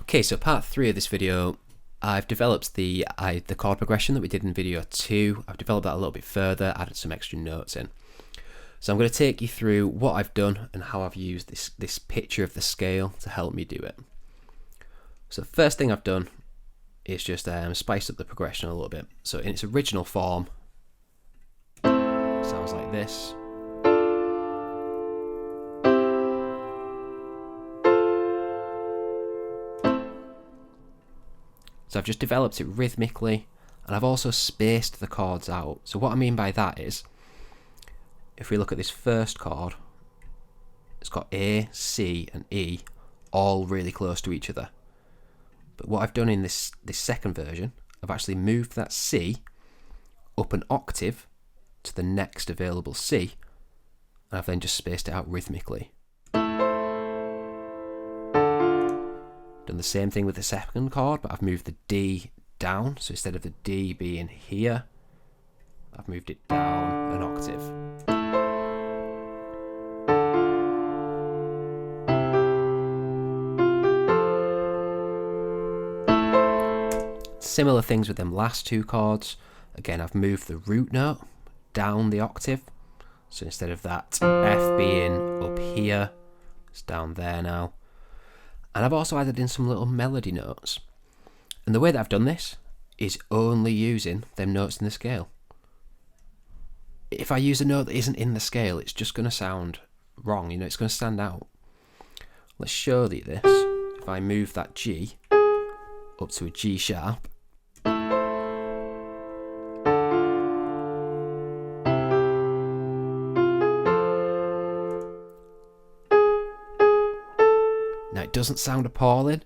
Okay, so part 3 of this video, I've developed the chord progression that we did in video 2. I've developed that a little bit further, added some extra notes in. So I'm going to take you through what I've done and how I've used this picture of the scale to help me do it. So the first thing I've done is just spiced up the progression a little bit. So in its original form, it sounds like this. So I've just developed it rhythmically, and I've also spaced the chords out. So what I mean by that is, if we look at this first chord, it's got A, C and E all really close to each other. But what I've done in this second version, I've actually moved that C up an octave to the next available C, and I've then just spaced it out rhythmically. Done the same thing with the second chord, but I've moved the D down. So instead of the D being here, I've moved it down an octave. Similar things with them last two chords. Again, I've moved the root note down the octave. So instead of that F being up here, it's down there now. And I've also added in some little melody notes. And the way that I've done this is only using them notes in the scale. If I use a note that isn't in the scale, it's just going to sound wrong, it's going to stand out. Let's show you this. If I move that G up to a G sharp, now it doesn't sound appalling,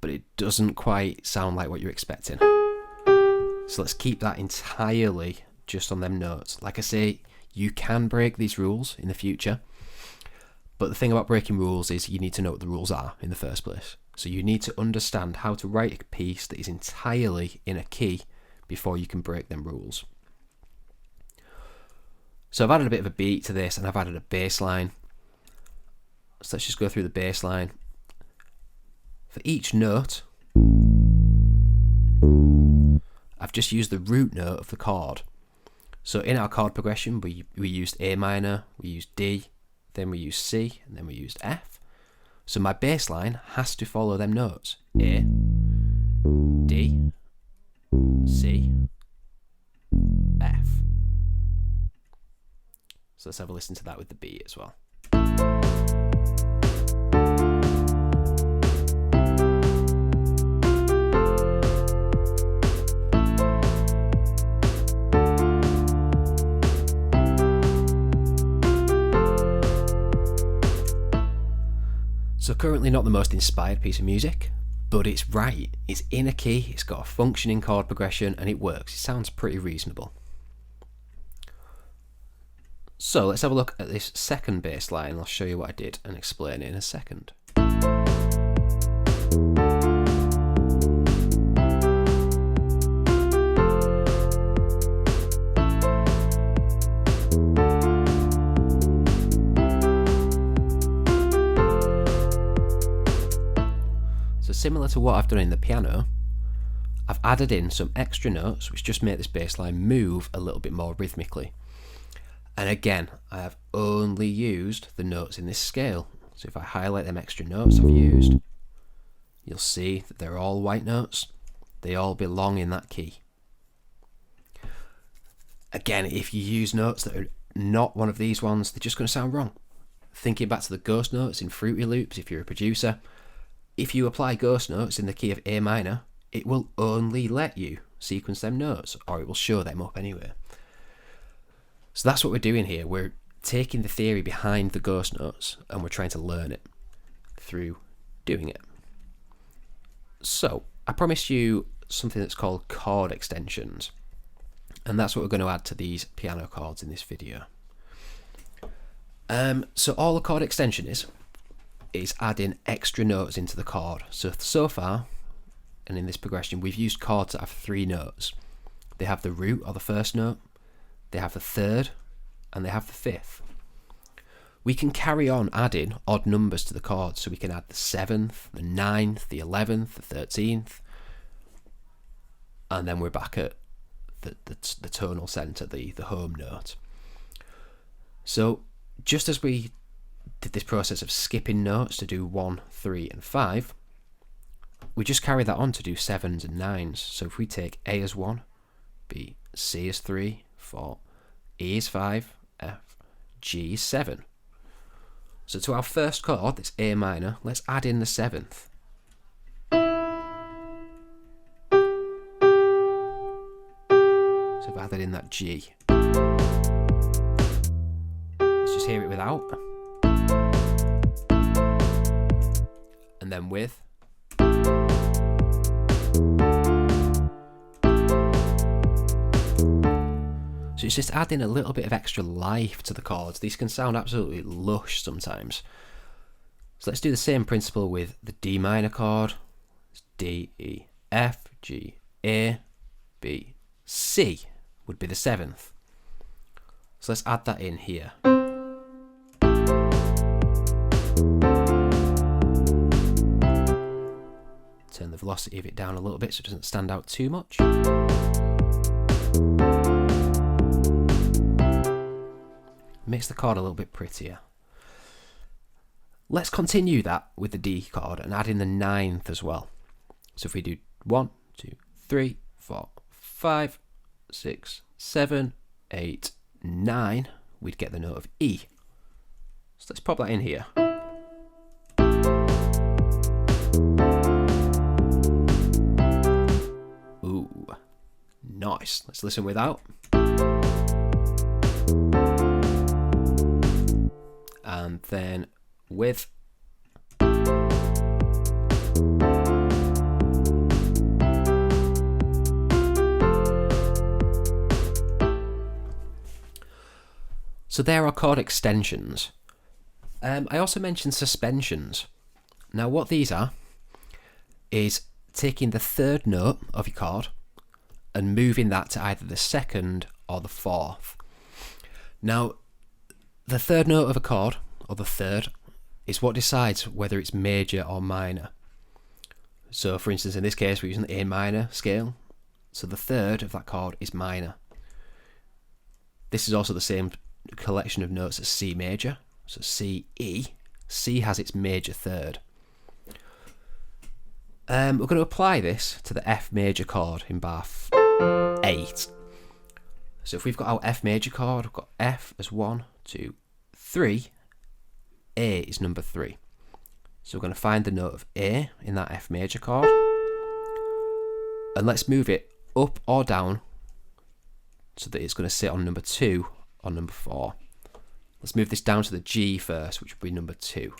but it doesn't quite sound like what you're expecting. So let's keep that entirely just on them notes. Like I say, you can break these rules in the future, but the thing about breaking rules is you need to know what the rules are in the first place. So you need to understand how to write a piece that is entirely in a key before you can break them rules. So I've added a bit of a beat to this, and I've added a bass line. So let's just go through the bass line. For each note, I've just used the root note of the chord. So in our chord progression, we used A minor, we used D, then we used C, and then we used F. So my bass line has to follow them notes. A, D, C, F. So let's have a listen to that with the beat as well. So currently not the most inspired piece of music, but it's right. It's in a key, it's got a functioning chord progression, and it works. It sounds pretty reasonable. So let's have a look at this second bass line. I'll show you what I did and explain it in a second. Similar to what I've done in the piano, I've added in some extra notes which just make this bass line move a little bit more rhythmically. And again, I have only used the notes in this scale. So if I highlight them extra notes I've used, you'll see that they're all white notes. They all belong in that key. Again, if you use notes that are not one of these ones, they're just going to sound wrong. Thinking back to the ghost notes in Fruity Loops, if you're a producer, if you apply ghost notes in the key of A minor, it will only let you sequence them notes, or it will show them up anyway. So that's what we're doing here. We're taking the theory behind the ghost notes and we're trying to learn it through doing it. So I promised you something that's called chord extensions, and that's what we're going to add to these piano chords in this video. So all a chord extension is adding extra notes into the chord. So far, and in this progression, we've used chords that have 3 notes. They have the root or the first note, they have the third, and they have the fifth. we can carry on adding odd numbers to the chords. So we can add the 7th, the 9th, the 11th, the 13th, and then we're back at the tonal centre, the home note. So just as we did this process of skipping notes to do 1, 3 and 5, we just carry that on to do 7s and 9s. So if we take A as 1, B, C as 3, 4, E is 5, F, G is 7. So to our first chord, that's A minor, let's add in the 7th. So I've added in that G. Let's just hear it without. And then with. So it's just adding a little bit of extra life to the chords. These can sound absolutely lush sometimes. So let's do the same principle with the D minor chord. It's D, E, F, G, A, B, C would be the 7th. So let's add that in here. Turn the velocity of it down a little bit so it doesn't stand out too much. Makes the chord a little bit prettier. Let's continue that with the D chord and add in the 9th as well. So if we do 1, 2, 3, 4, 5, 6, 7, 8, 9, we'd get the note of E. So let's pop that in here. Ooh, nice. Let's listen without. And then with. So there are chord extensions. I also mentioned suspensions. Now what these are is taking the 3rd note of your chord and moving that to either the 2nd or the 4th. Now the 3rd note of a chord, or the 3rd, is what decides whether it's major or minor. So for instance, in this case we're using the A minor scale, so the 3rd of that chord is minor. This is also the same collection of notes as C major, so C, E. C has its major 3rd. We're going to apply this to the F major chord in bar 8. So if we've got our F major chord, we've got F as 1, 2, 3, A is number 3. So we're going to find the note of A in that F major chord, and let's move it up or down so that it's going to sit on number 2 or number 4. Let's move this down to the G first, which would be number 2.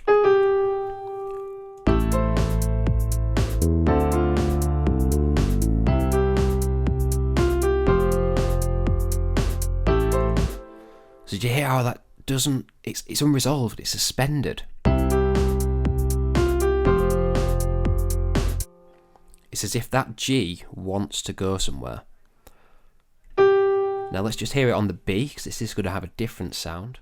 So did you hear how that doesn't, it's unresolved, it's suspended. It's as if that G wants to go somewhere. Now let's just hear it on the B, because this is going to have a different sound.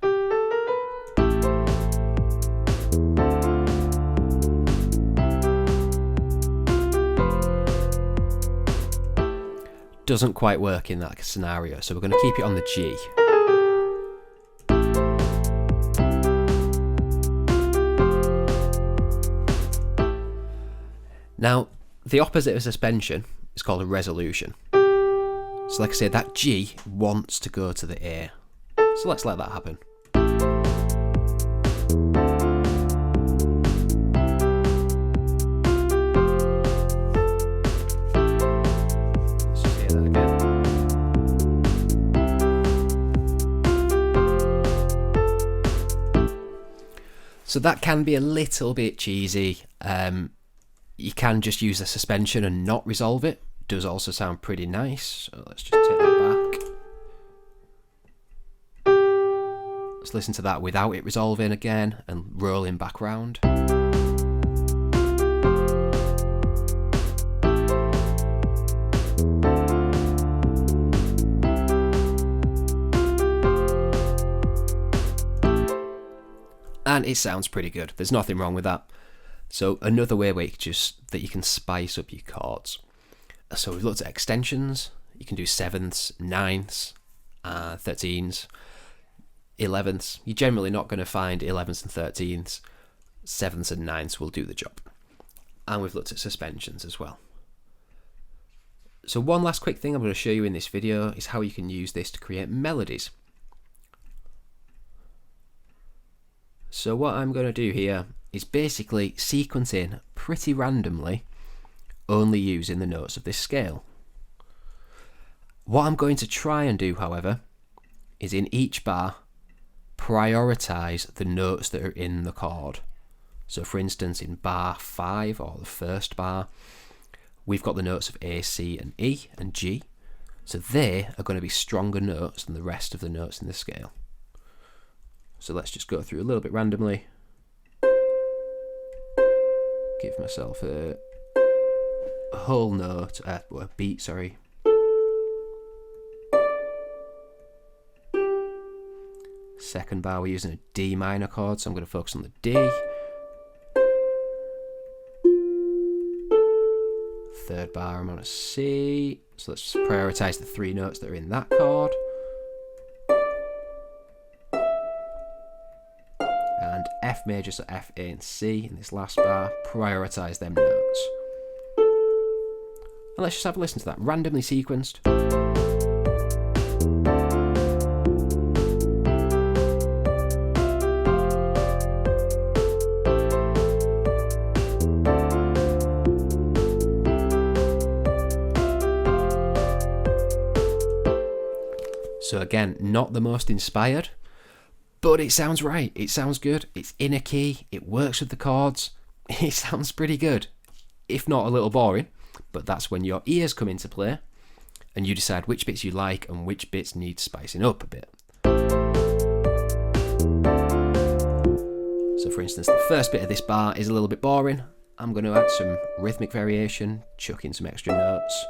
Doesn't quite work in that scenario, so we're going to keep it on the G. Now, the opposite of suspension is called a resolution. So like I say, that G wants to go to the A. So let's let that happen. Let's just hear that again. So that can be a little bit cheesy. You can just use a suspension and not resolve it. Does also sound pretty nice. So let's just take that back. Let's listen to that without it resolving again and rolling back round. and it sounds pretty good. There's nothing wrong with that. So another way where you can spice up your chords. So we've looked at extensions. You can do 7ths, 9ths, 13s, 11ths. You're generally not going to find 11ths and 13ths. 7ths and 9ths will do the job. And we've looked at suspensions as well. So one last quick thing I'm going to show you in this video is how you can use this to create melodies. So what I'm going to do here is basically sequence in pretty randomly, only using the notes of this scale. What I'm going to try and do, however, is in each bar, prioritise the notes that are in the chord. So for instance, in bar 5, or the first bar, we've got the notes of A, C and E and G. So they are going to be stronger notes than the rest of the notes in the scale. So let's just go through a little bit randomly. Give myself a whole note, a beat, sorry. Second bar, we're using a D minor chord, so I'm going to focus on the D. Third bar, I'm on a C. So let's prioritise the 3 notes that are in that chord. And F major, so F, A and C in this last bar, prioritise them notes. And let's just have a listen to that, randomly sequenced. So again, not the most inspired, but it sounds right, it sounds good, it's in a key, it works with the chords, it sounds pretty good. If not a little boring, but that's when your ears come into play and you decide which bits you like and which bits need spicing up a bit. So for instance, the first bit of this bar is a little bit boring. I'm going to add some rhythmic variation, chuck in some extra notes.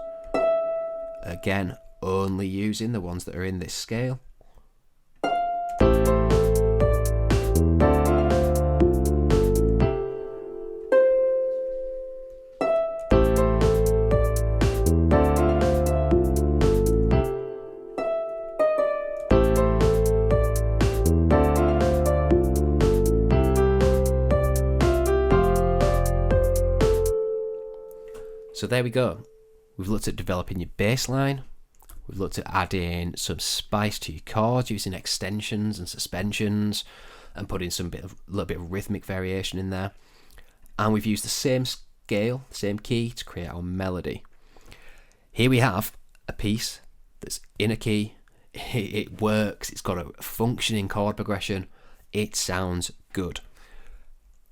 Again, only using the ones that are in this scale. So there we go. We've looked at developing your bass line. We've looked at adding some spice to your chords using extensions and suspensions and putting little bit of rhythmic variation in there. And we've used the same scale, the same key to create our melody. Here we have a piece that's in a key. It works. It's got a functioning chord progression. It sounds good.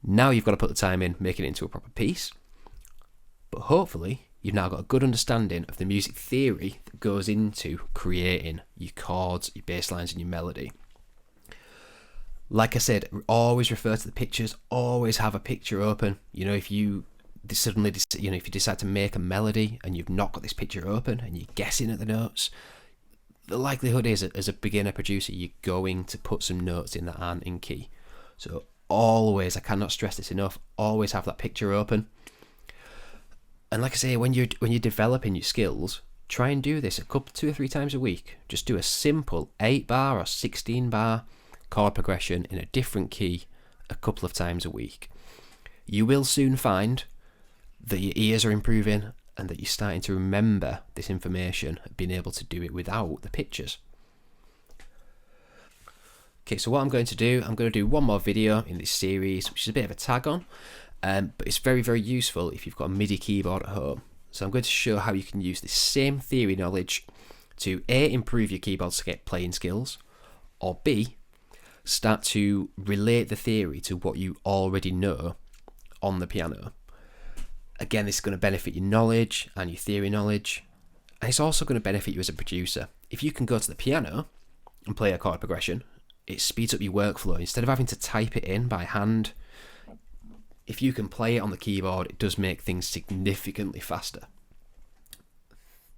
Now you've got to put the time in making it into a proper piece. But hopefully you've now got a good understanding of the music theory that goes into creating your chords, your bass lines and your melody. Like I said, always refer to the pictures, always have a picture open. You know, if you decide to make a melody and you've not got this picture open and you're guessing at the notes, the likelihood is as a beginner producer, you're going to put some notes in that aren't in key. So always, I cannot stress this enough, always have that picture open. And like I say, when you're developing your skills, try and do this 2 or 3 times a week. Just do a simple 8-bar or 16-bar chord progression in a different key a couple of times a week. You will soon find that your ears are improving and that you're starting to remember this information, being able to do it without the pictures. Okay, so what I'm going to do one more video in this series, which is a bit of a tag on. But it's very, very useful if you've got a MIDI keyboard at home. So I'm going to show how you can use this same theory knowledge to A, improve your keyboard playing skills, or B, start to relate the theory to what you already know on the piano. Again, this is going to benefit your knowledge and your theory knowledge, and it's also going to benefit you as a producer. If you can go to the piano and play a chord progression, it speeds up your workflow. Instead of having to type it in by hand, if you can play it on the keyboard, it does make things significantly faster.